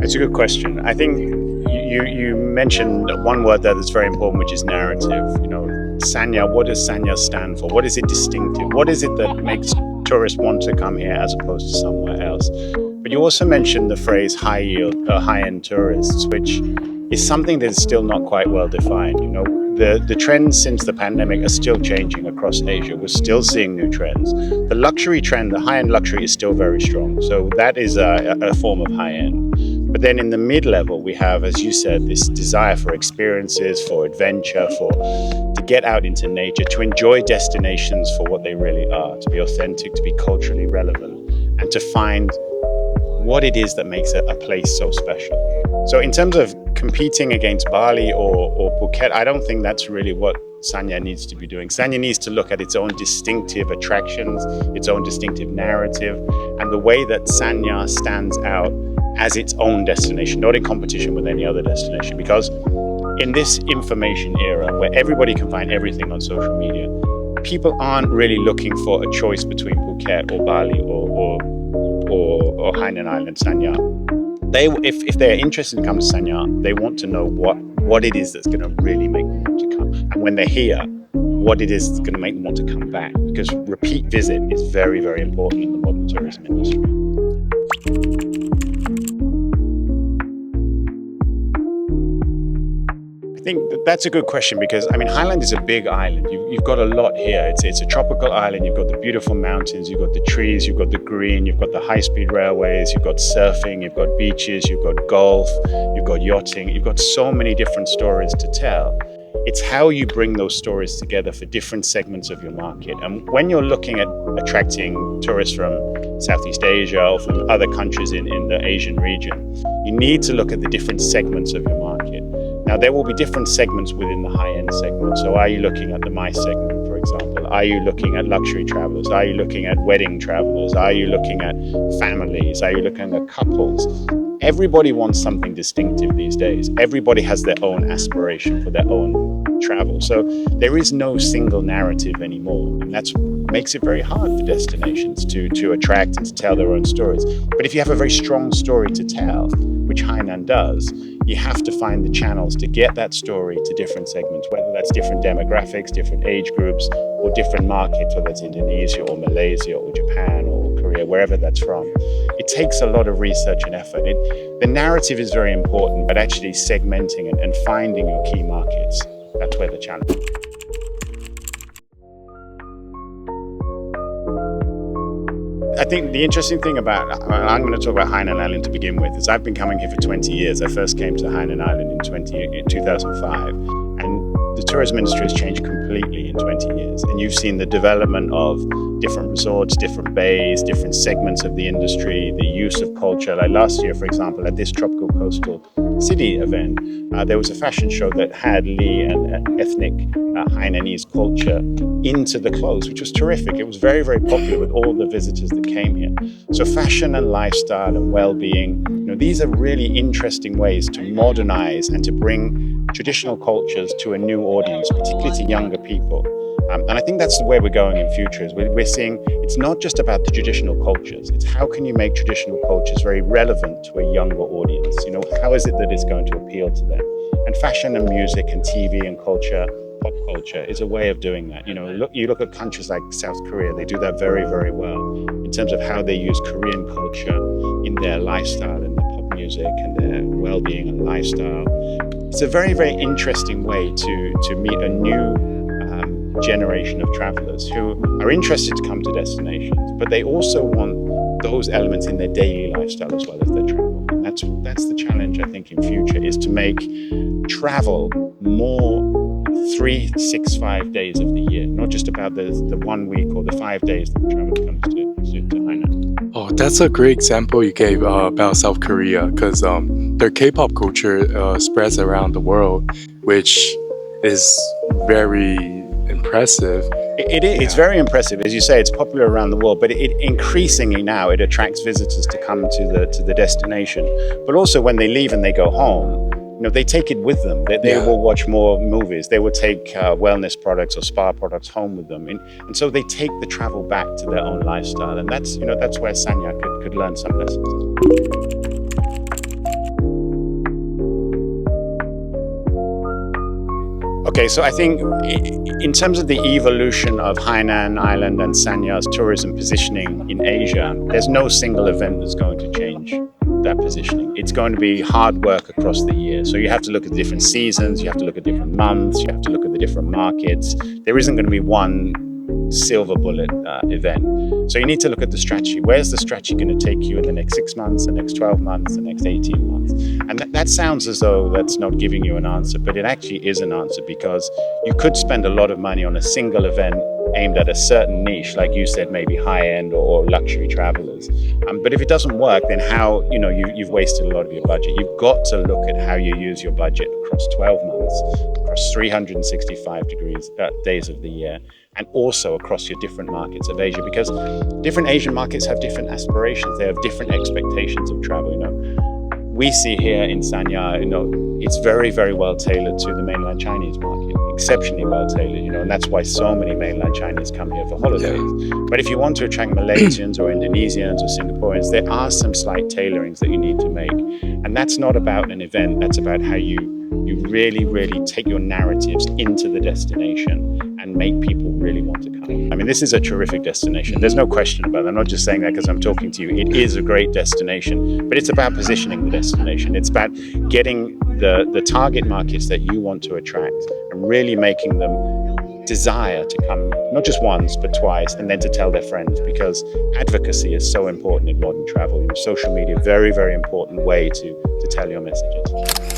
It's a good question. I think you mentioned one word there that's very important, which is narrative. Sanya, what does Sanya stand for? What is it distinctive? What is it that makes tourists want to come here as opposed to somewhere else? But you also mentioned the phrase high yield, high-end tourists, which is something that is still not quite well defined. The trends since the pandemic are still changing across Asia. We're still seeing new trends. The luxury trend, the high-end luxury, is still very strong. So that is a form of high-end. But then in the mid-level, we have, as you said, this desire for experiences, for adventure, to get out into nature, to enjoy destinations for what they really are, to be authentic, to be culturally relevant, and to find what it is that makes a place so special. So in terms of competing against Bali or Phuket, I don't think that's really what Sanya needs to be doing. Sanya needs to look at its own distinctive attractions, its own distinctive narrative, and the way that Sanya stands out as its own destination, not in competition with any other destination. Because in this information era where everybody can find everything on social media, people aren't really looking for a choice between Phuket or Bali or Hainan Island, Sanya. If they're interested in coming to Sanya, they want to know what it is that's going to really make them want to come. And when they're here, what it is that's going to make them want to come back. Because repeat visit is very, very important in the modern tourism industry. I think that's a good question because, Highland is a big island. You've got a lot here. It's a tropical island. You've got the beautiful mountains, you've got the trees, you've got the green, you've got the high-speed railways, you've got surfing, you've got beaches, you've got golf, you've got yachting. You've got so many different stories to tell. It's how you bring those stories together for different segments of your market. And when you're looking at attracting tourists from Southeast Asia or from other countries in the Asian region, you need to look at the different segments of your market. Now, there will be different segments within the high-end segment. So are you looking at the MICE segment, for example? Are you looking at luxury travelers? Are you looking at wedding travelers? Are you looking at families? Are you looking at couples? Everybody wants something distinctive these days. Everybody has their own aspiration for their own travel. So there is no single narrative anymore. And that makes it very hard for destinations to attract and to tell their own stories. But if you have a very strong story to tell, which Hainan does, you have to find the channels to get that story to different segments, whether that's different demographics, different age groups, or different markets, whether it's Indonesia or Malaysia or Japan or Korea, wherever that's from. It takes a lot of research and effort. The narrative is very important, but actually segmenting and finding your key markets, that's where the challenge is. I think the interesting thing I'm going to talk about Hainan Island to begin with, is I've been coming here for 20 years. I first came to Hainan Island in 2005, and the tourism industry has changed completely in 20 years. And you've seen the development of different resorts, different bays, different segments of the industry, the use of culture. Like last year, for example, at this Tropical Coastal City event, there was a fashion show that had Lee and ethnic Hainanese culture into the clothes, which was terrific. It was very, very popular with all the visitors that came here. So fashion and lifestyle and well-being, these are really interesting ways to modernize and to bring traditional cultures to a new audience, particularly to younger people. And I think that's the way we're going in future. Is we're seeing it's not just about the traditional cultures. It's how can you make traditional cultures very relevant to a younger audience? How is it that it's going to appeal to them? And fashion and music and TV and culture, pop culture, is a way of doing that. You look at countries like South Korea. They do that very, very well in terms of how they use Korean culture in their lifestyle and their pop music and their well-being and lifestyle. It's a very, very interesting way to meet a new generation of travelers who are interested to come to destinations, but they also want those elements in their daily lifestyle as well as their travel. And that's the challenge, I think, in future, is to make travel more 365 days of the year, not just about the 1 week or the 5 days that the traveler comes to Hainan. Oh, that's a great example you gave about South Korea, because their K-pop culture spreads around the world, which is very impressive. It is. It's very impressive. As you say, it's popular around the world, but increasingly now it attracts visitors to come to the destination. But also when they leave and they go home, they take it with them. They will watch more movies. They will take wellness products or spa products home with them. And so they take the travel back to their own lifestyle. And that's where Sanya could learn some lessons. Okay, so I think in terms of the evolution of Hainan Island and Sanya's tourism positioning in Asia, there's no single event that's going to change that positioning. It's going to be hard work across the year. So you have to look at the different seasons, you have to look at different months, you have to look at the different markets. There isn't going to be one silver bullet event. So you need to look at the strategy. Where's the strategy going to take you in the next 6 months, the next 12 months, the next 18 months? And that sounds as though that's not giving you an answer, but it actually is an answer, because you could spend a lot of money on a single event aimed at a certain niche, like you said, maybe high-end or luxury travelers. But if it doesn't work, then you've wasted a lot of your budget. You've got to look at how you use your budget across 12 months, across 365 days of the year, and also across your different markets of Asia, because different Asian markets have different aspirations. They have different expectations of travel. We see here in Sanya, it's very, very well tailored to the mainland Chinese market, exceptionally well tailored, and that's why so many mainland Chinese come here for holidays. But if you want to attract Malaysians or Indonesians or Singaporeans, there are some slight tailorings that you need to make. And that's not about an event, that's about how you really, really take your narratives into the destination and make people really want to come. I mean, this is a terrific destination. There's no question about it. I'm not just saying that because I'm talking to you. It is a great destination, but it's about positioning the destination. It's about getting the target markets that you want to attract and really making them desire to come, not just once, but twice, and then to tell their friends, because advocacy is so important in modern travel. Social media, very, very important way to tell your messages.